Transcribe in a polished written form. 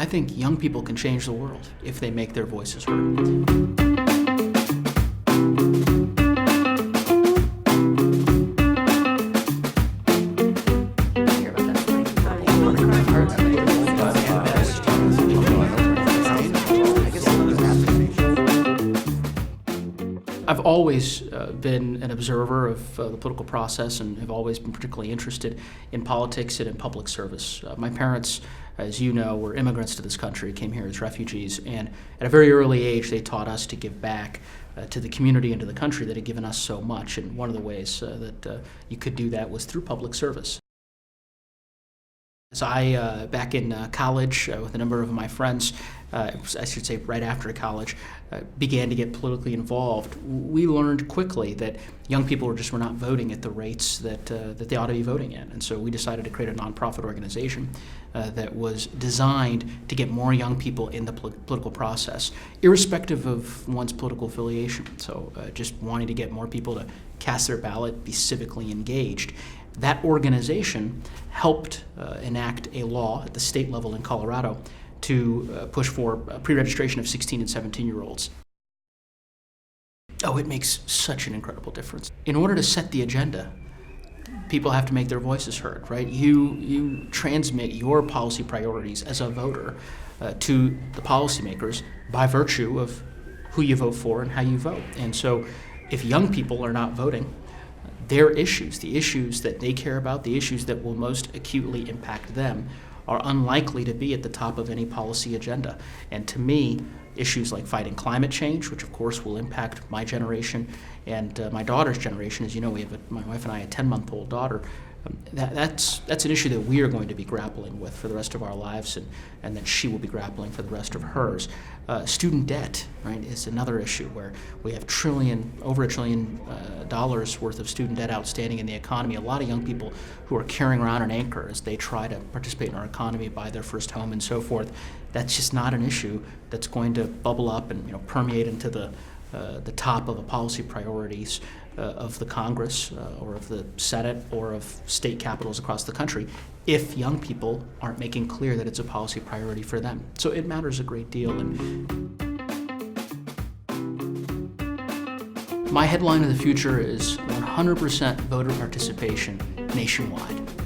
I think young people can change the world if they make their voices heard. I've always been an observer of the political process and have always been particularly interested in politics and in public service. My parents, as you know, were immigrants to this country, came here as refugees, and at a very early age they taught us to give back to the community and to the country that had given us so much, and one of the ways that you could do that was through public service. As I, back in college, with a number of my friends, I should say right after college, began to get politically involved, we learned quickly that young people were not voting at the rates that they ought to be voting in. And so we decided to create a nonprofit organization that was designed to get more young people in the political process, irrespective of one's political affiliation. So just wanting to get more people to cast their ballot, be civically engaged. That organization helped enact a law at the state level in Colorado to push for pre-registration of 16 and 17-year-olds. Oh, it makes such an incredible difference. In order to set the agenda, people have to make their voices heard, right? You transmit your policy priorities as a voter to the policymakers by virtue of who you vote for and how you vote. And so if young people are not voting, their issues, the issues that they care about, the issues that will most acutely impact them, are unlikely to be at the top of any policy agenda. And to me, issues like fighting climate change, which of course will impact my generation and my daughter's generation. As you know, we have my wife and I, a 10-month-old daughter. That's an issue that we are going to be grappling with for the rest of our lives, and that she will be grappling for the rest of hers. Student debt, right, is another issue where we have over $1 trillion worth of student debt outstanding in the economy. A lot of young people who are carrying around an anchor as they try to participate in our economy, buy their first home, and so forth. That's just not an issue that's going to bubble up and permeate into the top of the policy priorities of the Congress or of the Senate or of state capitals across the country if young people aren't making clear that it's a policy priority for them. So it matters a great deal. And my headline of the future is 100% voter participation nationwide.